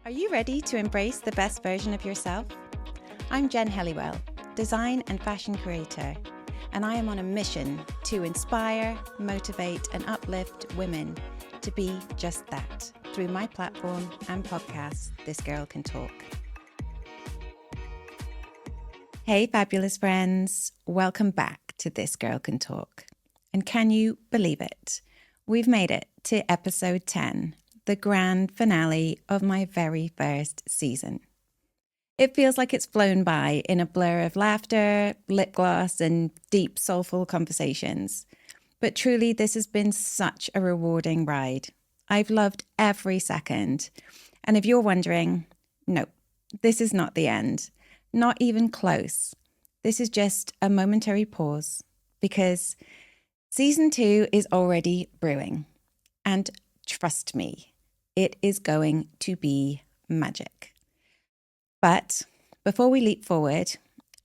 Are you ready to embrace the best version of yourself? I'm Jen Helliwell, design and fashion creator, and I am on a mission to inspire, motivate, and uplift women to be just that through my platform and podcast, This Girl Can Talk. Hey, fabulous friends. Welcome back to This Girl Can Talk. And can you believe it? We've made it to episode 10, the grand finale of my very first season. It feels like it's flown by in a blur of laughter, lip gloss, and deep, soulful conversations. But truly, this has been such a rewarding ride. I've loved every second. And if you're wondering, no, this is not the end. Not even close. This is just a momentary pause because season 2 is already brewing. And trust me, it is going to be magic. But before we leap forward,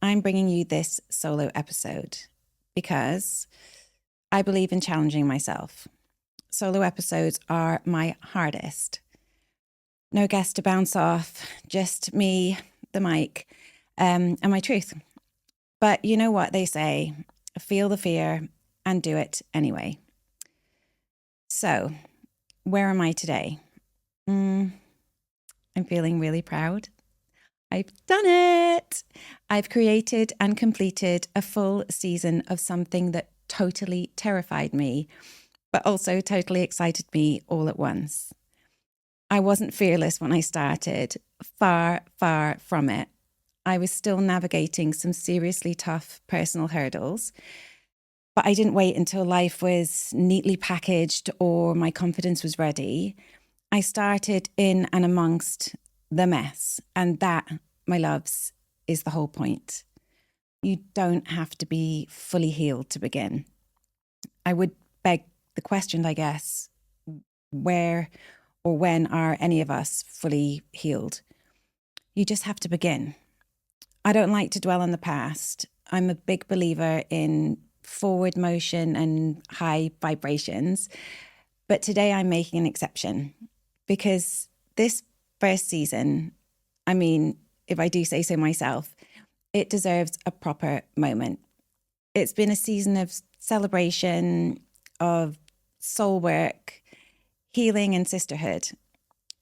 I'm bringing you this solo episode because I believe in challenging myself. Solo episodes are my hardest. No guest to bounce off, just me, the mic, and my truth. But you know what they say, feel the fear and do it anyway. So, where am I today? I'm feeling really proud. I've done it. I've created and completed a full season of something that totally terrified me, but also totally excited me all at once. I wasn't fearless when I started, far, far from it. I was still navigating some seriously tough personal hurdles, but I didn't wait until life was neatly packaged or my confidence was ready. I started in and amongst the mess, and that, my loves, is the whole point. You don't have to be fully healed to begin. I would beg the question, I guess, where or when are any of us fully healed? You just have to begin. I don't like to dwell on the past. I'm a big believer in forward motion and high vibrations, but today I'm making an exception because this first season, I mean, if I do say so myself, it deserves a proper moment. It's been a season of celebration, of soul work, healing and sisterhood,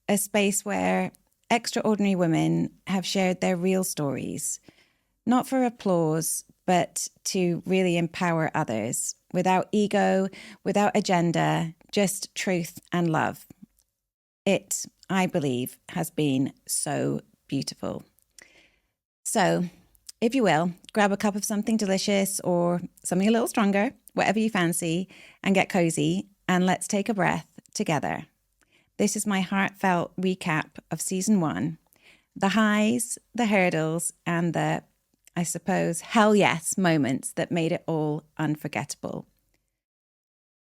a space where extraordinary women have shared their real stories, not for applause, but to really empower others without ego, without agenda, just truth and love. It, I believe, has been so beautiful. So, if you will, grab a cup of something delicious or something a little stronger, whatever you fancy, and get cozy, and let's take a breath together. This is my heartfelt recap of season 1, the highs, the hurdles, and the, I suppose, hell yes moments that made it all unforgettable.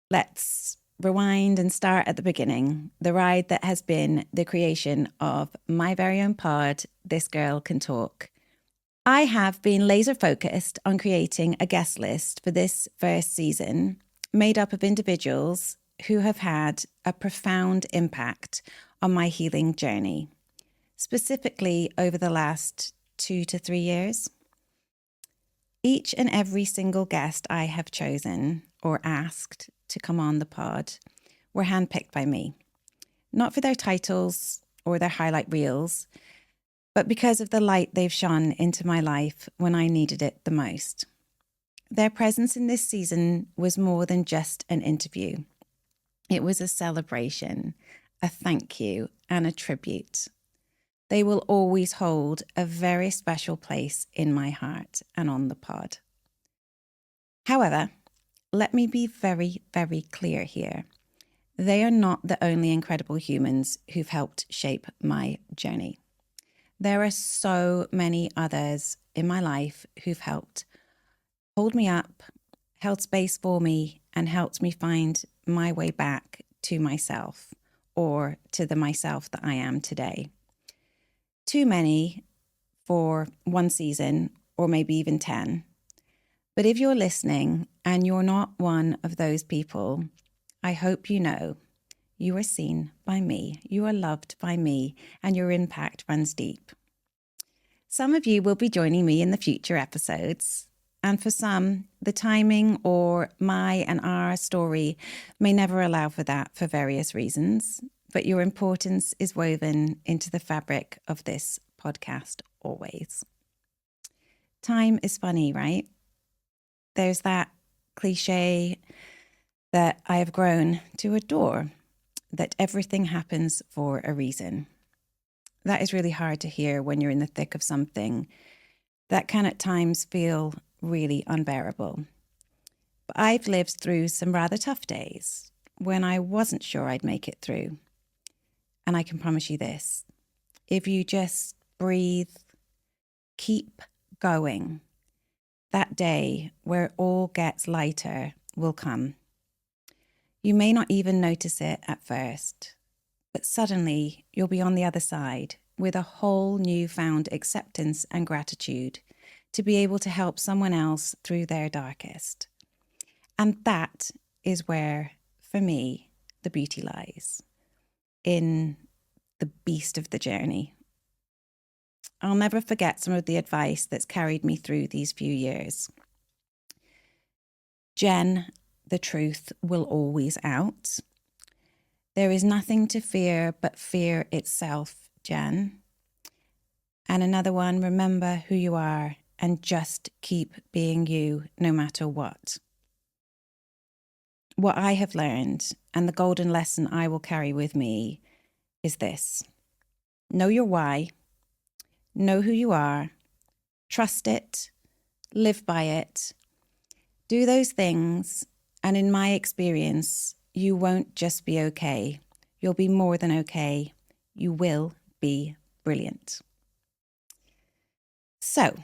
Let's rewind and start at the beginning, the ride that has been the creation of my very own pod, This Girl Can Talk. I have been laser focused on creating a guest list for this first season, made up of individuals who have had a profound impact on my healing journey, specifically over the last 2 to 3 years. Each and every single guest I have chosen or asked to come on the pod were handpicked by me, not for their titles or their highlight reels, but because of the light they've shone into my life when I needed it the most. Their presence in this season was more than just an interview. It was a celebration, a thank you, and a tribute. They will always hold a very special place in my heart and on the pod. However, let me be very, very clear here. They are not the only incredible humans who've helped shape my journey. There are so many others in my life who've helped hold me up, held space for me, and helped me find my way back to myself, or to the myself that I am today. Too many for one season, or maybe even 10. But if you're listening and you're not one of those people, I hope you know You are seen by me. You are loved by me, and your impact runs deep. Some of you will be joining me in the future episodes. And for some, the timing or my and our story may never allow for that for various reasons, but your importance is woven into the fabric of this podcast always. Time is funny, right? There's that cliche that I have grown to adore, that everything happens for a reason. That is really hard to hear when you're in the thick of something that can at times feel really unbearable. But I've lived through some rather tough days when I wasn't sure I'd make it through. And I can promise you this, if you just breathe, keep going, that day where it all gets lighter will come. You may not even notice it at first, but suddenly you'll be on the other side with a whole newfound acceptance and gratitude to be able to help someone else through their darkest. And that is where, for me, the beauty lies, in the beast of the journey. I'll never forget some of the advice that's carried me through these few years. Jen, the truth will always out. There is nothing to fear but fear itself, Jen. And another one, remember who you are and just keep being you no matter what. What I have learned, and the golden lesson I will carry with me, is this. Know your why, know who you are, trust it, live by it, do those things, and in my experience, you won't just be okay. You'll be more than okay. You will be brilliant. So,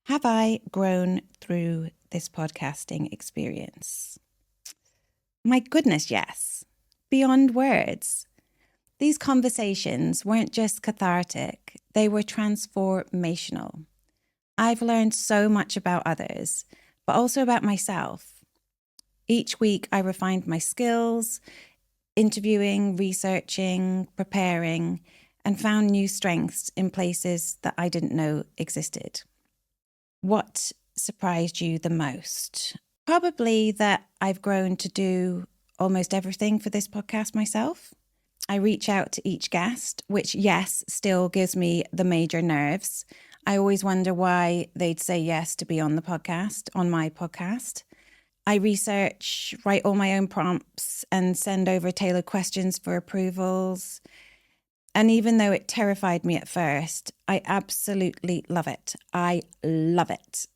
have I grown through this podcasting experience? My goodness, yes. Beyond words. These conversations weren't just cathartic, they were transformational. I've learned so much about others, but also about myself. Each week I refined my skills, interviewing, researching, preparing, and found new strengths in places that I didn't know existed. What surprised you the most? Probably that I've grown to do almost everything for this podcast myself. I reach out to each guest, which, yes, still gives me the major nerves. I always wonder why they'd say yes to be on the podcast, on my podcast. I research, write all my own prompts, and send over tailored questions for approvals. And even though it terrified me at first, I absolutely love it. I love it.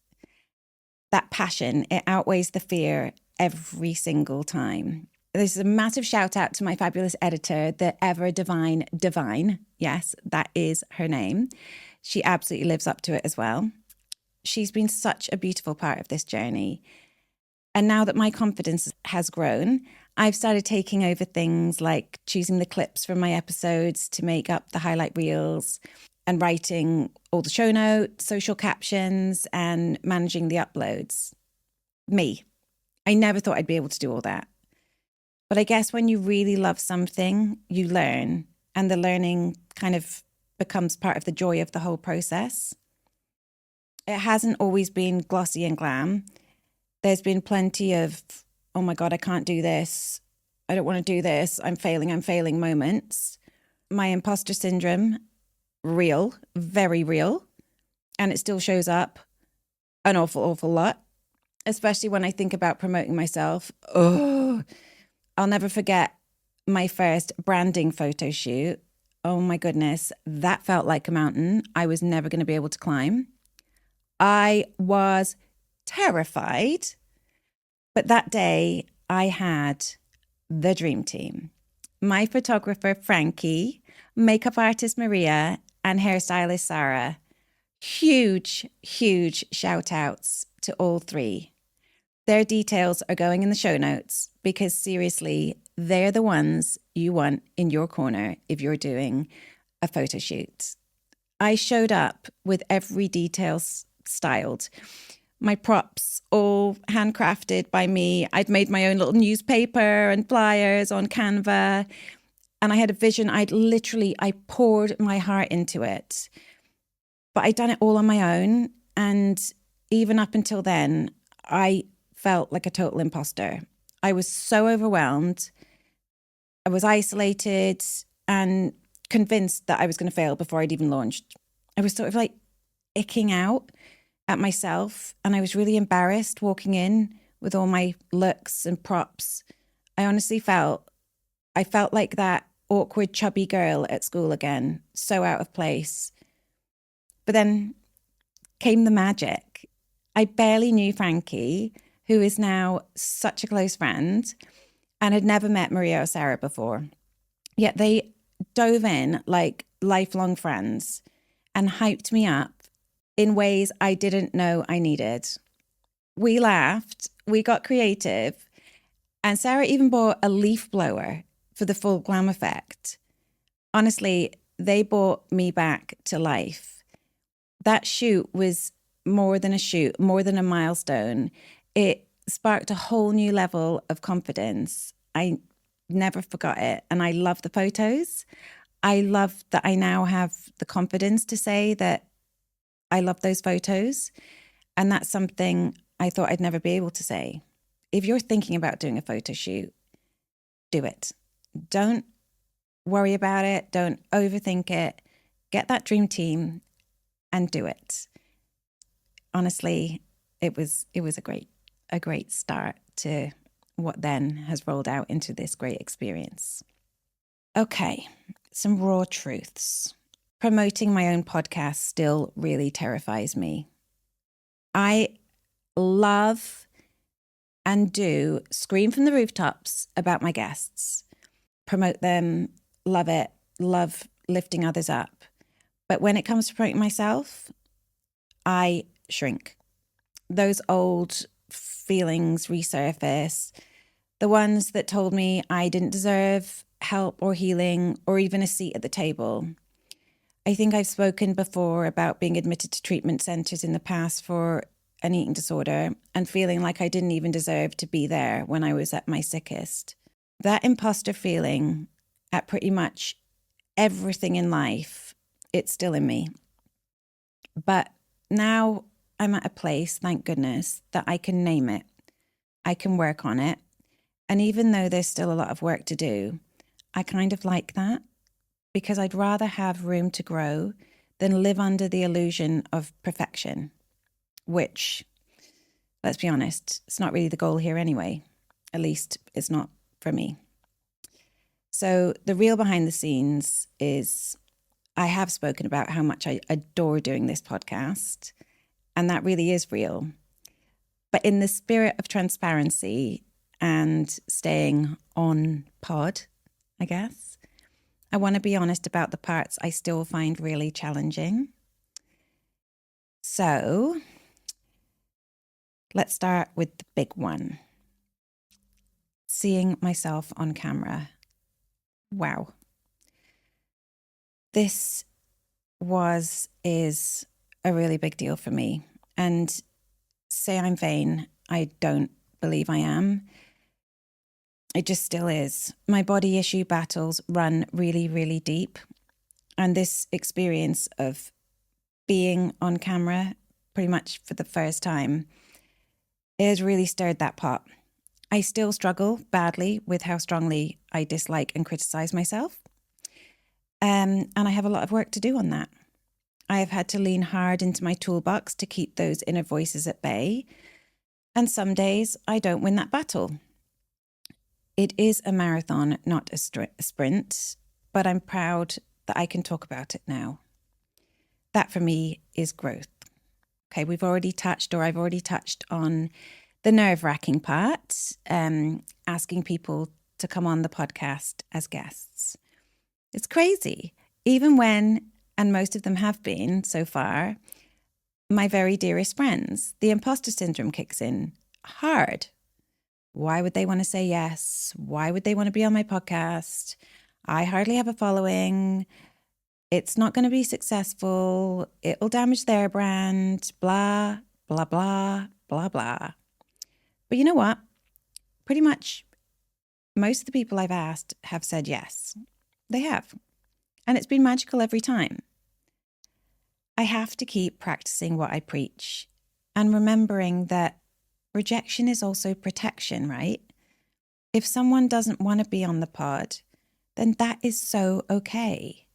That passion, it outweighs the fear every single time. There's a massive shout out to my fabulous editor, the ever divine Divine. Yes, that is her name. She absolutely lives up to it as well. She's been such a beautiful part of this journey. And now that my confidence has grown, I've started taking over things like choosing the clips from my episodes to make up the highlight reels and writing all the show notes, social captions, and managing the uploads. Me. I never thought I'd be able to do all that. But I guess when you really love something, you learn, and the learning kind of becomes part of the joy of the whole process. It hasn't always been glossy and glam. There's been plenty of, oh my God, I can't do this. I don't want to do this. I'm failing moments. My imposter syndrome, real, very real. And it still shows up an awful lot, especially when I think about promoting myself. Oh, I'll never forget my first branding photo shoot. Oh my goodness, that felt like a mountain I was never going to be able to climb. I was terrified, but that day I had the dream team. My photographer, Frankie, makeup artist, Maria, and hairstylist, Sarah. Huge shout outs to all three. Their details are going in the show notes because seriously, they're the ones you want in your corner if you're doing a photo shoot. I showed up with every detail styled. my props all handcrafted by me. I'd made my own little newspaper and flyers on Canva. And I had a vision. I poured my heart into it. But I'd done it all on my own. And even up until then, I felt like a total imposter. I was so overwhelmed. I was isolated and convinced that I was going to fail before I'd even launched. I was sort of like icking out at myself, and I was really embarrassed walking in with all my looks and props. I honestly felt like that awkward chubby girl at school again, so out of place. But then came the magic. I barely knew Frankie, who is now such a close friend, and had never met Maria or Sarah before. Yet they dove in like lifelong friends and hyped me up in ways I didn't know I needed. We laughed, we got creative, and Sarah even bought a leaf blower for the full glam effect. Honestly, they brought me back to life. That shoot was more than a shoot, more than a milestone. It sparked a whole new level of confidence. I never forgot it. And I love the photos. I love that I now have the confidence to say that I love those photos. And that's something I thought I'd never be able to say. If you're thinking about doing a photo shoot, do it. Don't worry about it. Don't overthink it. Get that dream team and do it. Honestly, it was a great start to what then has rolled out into this great experience. Okay, some raw truths. Promoting my own podcast still really terrifies me. I love and do scream from the rooftops about my guests, promote them, love it, love lifting others up. But when it comes to promoting myself, I shrink. Those old feelings resurface, the ones that told me I didn't deserve help or healing or even a seat at the table. I think I've spoken before about being admitted to treatment centres in the past for an eating disorder and feeling like I didn't even deserve to be there when I was at my sickest. That imposter feeling at pretty much everything in life, it's still in me. But now I'm at a place, thank goodness, that I can name it. I can work on it. And even though there's still a lot of work to do, I kind of like that, because I'd rather have room to grow than live under the illusion of perfection, which, let's be honest, it's not really the goal here anyway. At least it's not for me. So the real behind the scenes is I have spoken about how much I adore doing this podcast, and that really is real. But in the spirit of transparency and staying on pod, I guess, I want to be honest about the parts I still find really challenging. So let's start with the big one. Seeing myself on camera. Wow. This is a really big deal for me. And say I'm vain, I don't believe I am. It just still is. My body issue battles run really, really deep. And this experience of being on camera pretty much for the first time, it has really stirred that pot. I still struggle badly with how strongly I dislike and criticize myself. And I have a lot of work to do on that. I have had to lean hard into my toolbox to keep those inner voices at bay. And some days I don't win that battle. It is a marathon, not a sprint, but I'm proud that I can talk about it now. That for me is growth. Okay, I've already touched on the nerve-wracking part, asking people to come on the podcast as guests. It's crazy. Even when, and most of them have been so far, my very dearest friends, the imposter syndrome kicks in hard. Why would they want to say yes? Why would they want to be on my podcast? I hardly have a following. It's not going to be successful. It'll damage their brand, blah, blah, blah. blah, blah. But you know what? Pretty much most of the people I've asked have said yes. They have. And it's been magical every time. I have to keep practicing what I preach and remembering that rejection is also protection, right? If someone doesn't want to be on the pod, then that is so okay.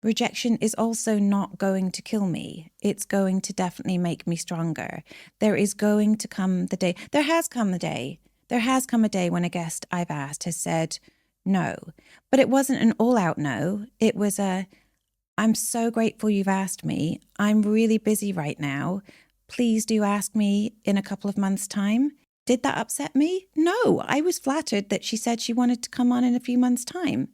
Rejection is also not going to kill me. It's going to definitely make me stronger. There is going to come the day. There has come a day when a guest I've asked has said no. But it wasn't an all-out no. It was I'm so grateful you've asked me. I'm really busy right now. Please do ask me in a couple of months' time. Did that upset me? No, I was flattered that she said she wanted to come on in a few months' time.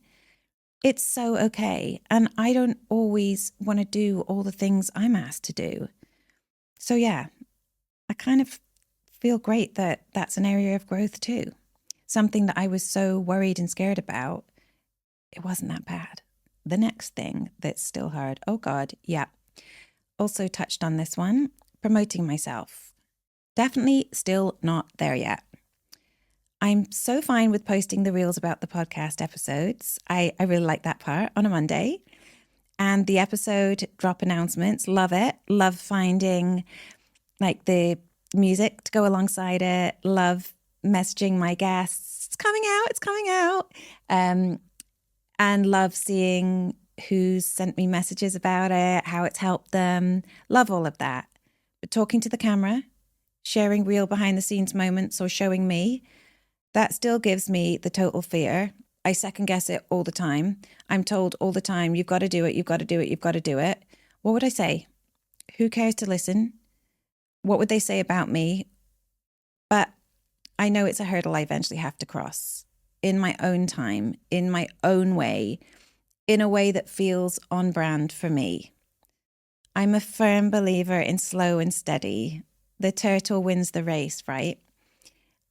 It's so okay. And I don't always want to do all the things I'm asked to do. So yeah, I kind of feel great that that's an area of growth too. Something that I was so worried and scared about, it wasn't that bad. The next thing that's still hard, oh God, yeah. Also touched on this one, promoting myself. Definitely still not there yet. I'm so fine with posting the reels about the podcast episodes. I really like that part on a Monday. And the episode drop announcements, love it. Love finding like the music to go alongside it. Love messaging my guests. It's coming out. And love seeing who's sent me messages about it, how it's helped them. Love all of that. But talking to the camera, sharing real behind the scenes moments or showing me, that still gives me the total fear. I second guess it all the time. I'm told all the time, you've got to do it, you've got to do it, you've got to do it. What would I say? Who cares to listen? What would they say about me? But I know it's a hurdle I eventually have to cross in my own time, in my own way, in a way that feels on brand for me. I'm a firm believer in slow and steady. The turtle wins the race, right?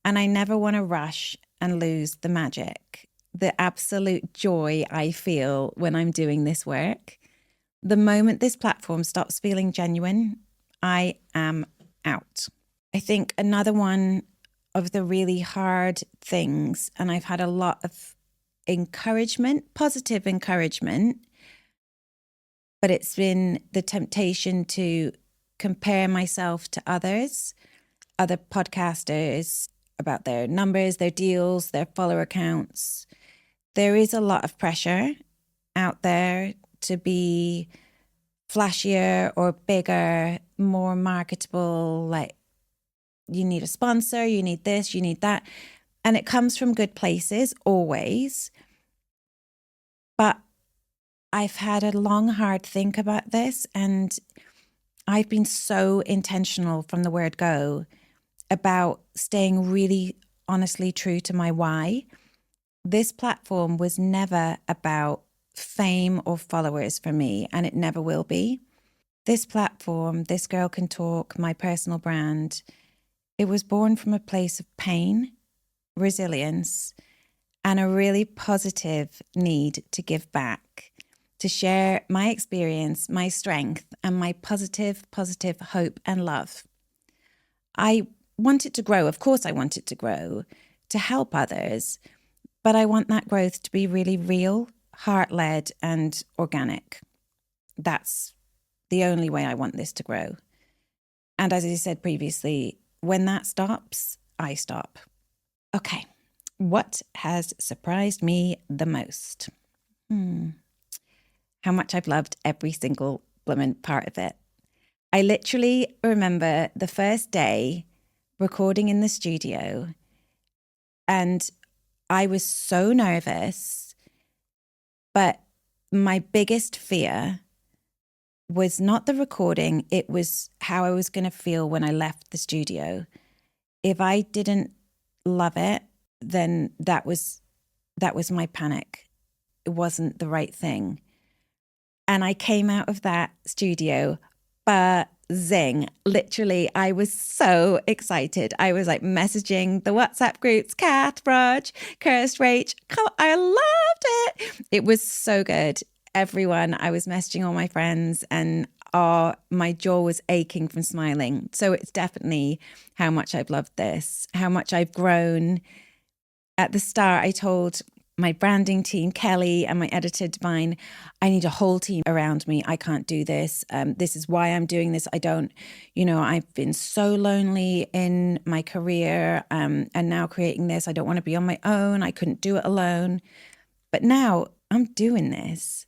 And I never want to rush and lose the magic, the absolute joy I feel when I'm doing this work. The moment this platform stops feeling genuine, I am out. I think another one of the really hard things, and I've had a lot of encouragement, positive encouragement, but it's been the temptation to compare myself to others, other podcasters, about their numbers, their deals, their follower counts. There is a lot of pressure out there to be flashier or bigger, more marketable, like you need a sponsor, you need this, you need that. And it comes from good places, always. But I've had a long, hard think about this, and I've been so intentional from the word go about staying really honestly true to my why. This platform was never about fame or followers for me, and it never will be. This platform, This Girl Can Talk, my personal brand, it was born from a place of pain, resilience, and a really positive need to give back, to share my experience, my strength, and my positive hope and love. I want it to grow. Of course, I want it to grow, to help others, but I want that growth to be really real, heart-led, and organic. That's the only way I want this to grow. And as I said previously, when that stops, I stop. Okay, what has surprised me the most? How much I've loved every single blooming part of it. I literally remember the first day recording in the studio, and I was so nervous, but my biggest fear was not the recording, it was how I was going to feel when I left the studio. If I didn't love it, then that was my panic. It wasn't the right thing. And I came out of that studio buzzing. Literally, I was so excited. I was like messaging the WhatsApp groups, Kath, Raj, Kirst, Rach. I loved it. It was so good. Everyone, I was messaging all my friends, and my jaw was aching from smiling. So it's definitely how much I've loved this, how much I've grown. At the start, I told my branding team, Kelly, and my editor, Divine, I need a whole team around me. I can't do this. This is why I'm doing this. I've been so lonely in my career, and now creating this. I don't want to be on my own. I couldn't do it alone. But now I'm doing this.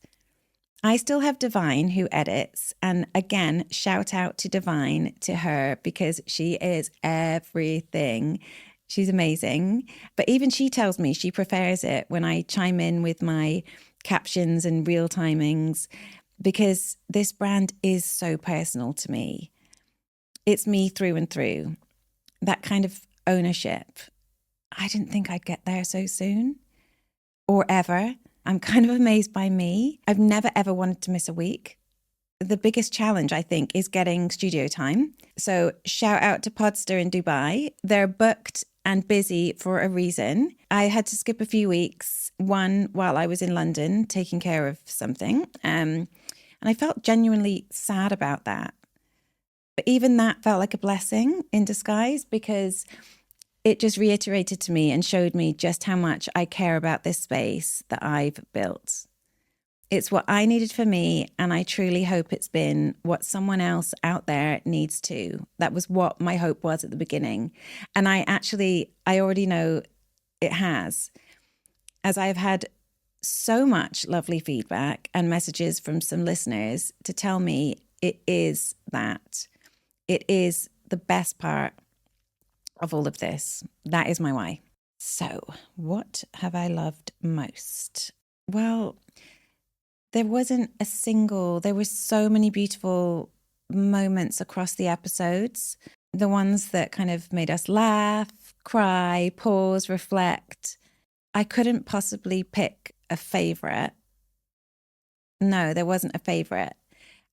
I still have Divine who edits. And again, shout out to Divine, to her, because she is everything. She's amazing. But even she tells me she prefers it when I chime in with my captions and real timings, because this brand is so personal to me. It's me through and through. That kind of ownership. I didn't think I'd get there so soon or ever. I'm kind of amazed by me. I've never, ever wanted to miss a week. The biggest challenge, I think, is getting studio time. So shout out to Podster in Dubai. They're booked and busy for a reason. I had to skip a few weeks, one while I was in London taking care of something. And I felt genuinely sad about that. But even that felt like a blessing in disguise, because it just reiterated to me and showed me just how much I care about this space that I've built. It's what I needed for me, and I truly hope it's been what someone else out there needs too. That was what my hope was at the beginning. And I already know it has, as I've had so much lovely feedback and messages from some listeners to tell me it is that. It is the best part of all of this. That is my why. So, what have I loved most? Well, there were so many beautiful moments across the episodes. The ones that kind of made us laugh, cry, pause, reflect. I couldn't possibly pick a favorite. No, there wasn't a favorite.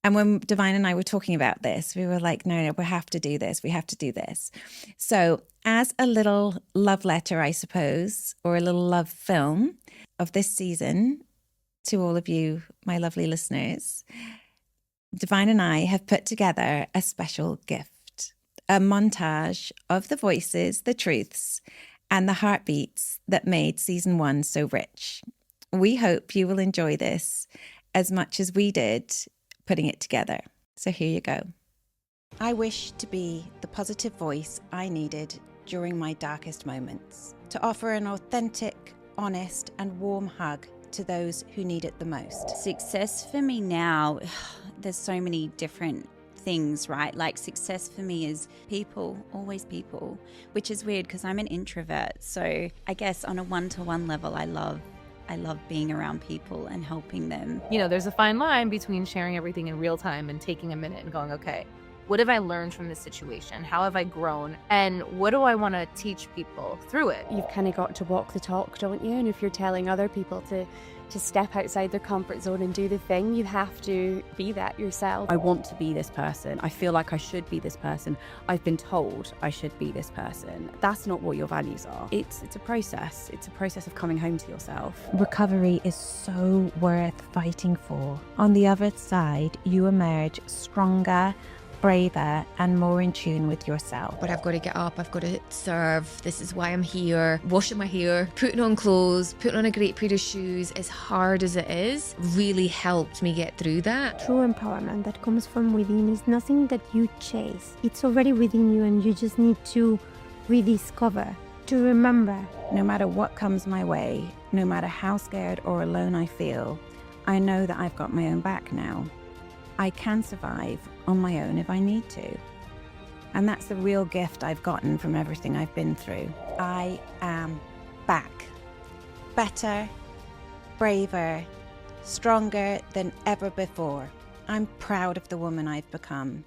And when Divine and I were talking about this, we were like, no, we have to do this. We have to do this. So as a little love letter, I suppose, or a little love film of this season to all of you, my lovely listeners, Divine and I have put together a special gift, a montage of the voices, the truths, and the heartbeats that made season 1 so rich. We hope you will enjoy this as much as we did putting it together. So here you go. I wish to be the positive voice I needed during my darkest moments, to offer an authentic, honest, and warm hug to those who need it the most. Success for me now, there's so many different things, right? Like success for me is people, always people, which is weird because I'm an introvert. So I guess on a one-to-one level, I love being around people and helping them. There's a fine line between sharing everything in real time and taking a minute and going, okay, what have I learned from this situation? How have I grown? And what do I want to teach people through it? You've kind of got to walk the talk, don't you? And if you're telling other people to step outside their comfort zone and do the thing, you have to be that yourself. I want to be this person. I feel like I should be this person. I've been told I should be this person. That's not what your values are. It's a process. It's a process of coming home to yourself. Recovery is so worth fighting for. On the other side, you emerge stronger, braver, and more in tune with yourself. But I've got to get up, I've got to serve, this is why I'm here. Washing my hair, putting on clothes, putting on a great pair of shoes, as hard as it is, really helped me get through that. True empowerment that comes from within is nothing that you chase. It's already within you, and you just need to rediscover, to remember. No matter what comes my way, no matter how scared or alone I feel, I know that I've got my own back now. I can survive on my own if I need to. And that's the real gift I've gotten from everything I've been through. I am back. Better, braver, stronger than ever before. I'm proud of the woman I've become.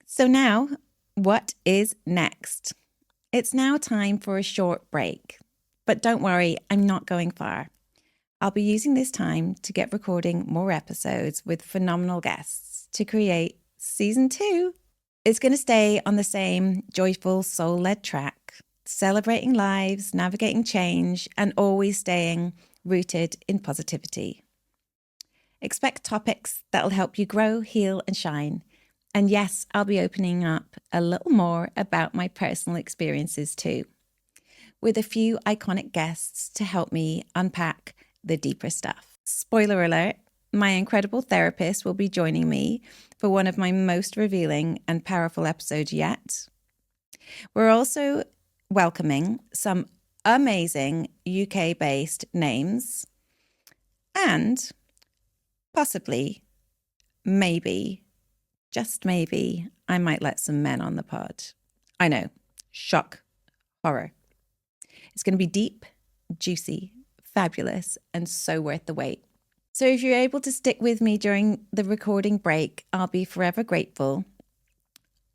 So now, what is next? It's now time for a short break. But don't worry, I'm not going far. I'll be using this time to get recording more episodes with phenomenal guests to create season 2. It's going to stay on the same joyful, soul-led track, celebrating lives, navigating change, and always staying rooted in positivity. Expect topics that'll help you grow, heal, and shine. And yes, I'll be opening up a little more about my personal experiences too, with a few iconic guests to help me unpack the deeper stuff. Spoiler alert, my incredible therapist will be joining me for one of my most revealing and powerful episodes yet. We're also welcoming some amazing UK-based names and possibly, maybe, just maybe, I might let some men on the pod. I know, shock, horror. It's going to be deep, juicy, fabulous, and so worth the wait. So if you're able to stick with me during the recording break, I'll be forever grateful.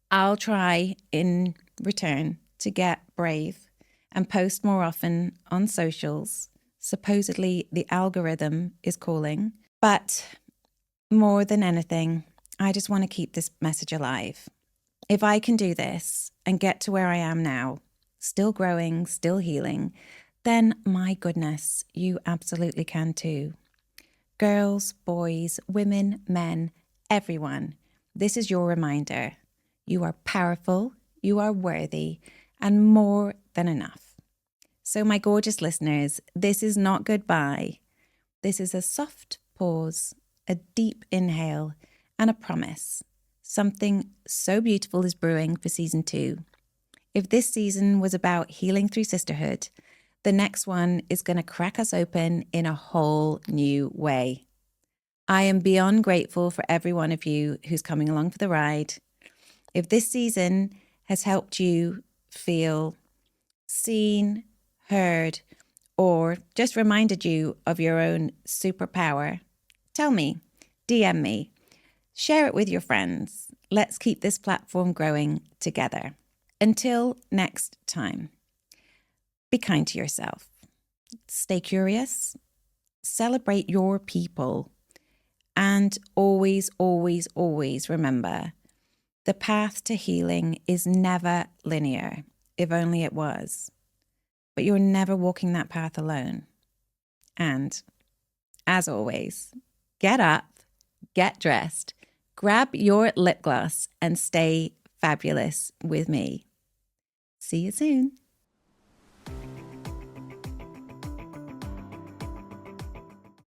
I'll try in return to get brave and post more often on socials. Supposedly the algorithm is calling. But more than anything, I just want to keep this message alive. If I can do this and get to where I am now, still growing, still healing, then my goodness, you absolutely can too. Girls, boys, women, men, everyone, this is your reminder. You are powerful, you are worthy, and more than enough. So my gorgeous listeners, this is not goodbye. This is a soft pause, a deep inhale, and a promise. Something so beautiful is brewing for season 2. If this season was about healing through sisterhood, the next one is going to crack us open in a whole new way. I am beyond grateful for every one of you who's coming along for the ride. If this season has helped you feel seen, heard, or just reminded you of your own superpower, tell me, DM me, share it with your friends. Let's keep this platform growing together. Until next time, be kind to yourself. Stay curious. Celebrate your people. And always, always, always remember, the path to healing is never linear, if only it was. But you're never walking that path alone. And, as always, get up, get dressed, grab your lip gloss, and stay fabulous with me. See you soon.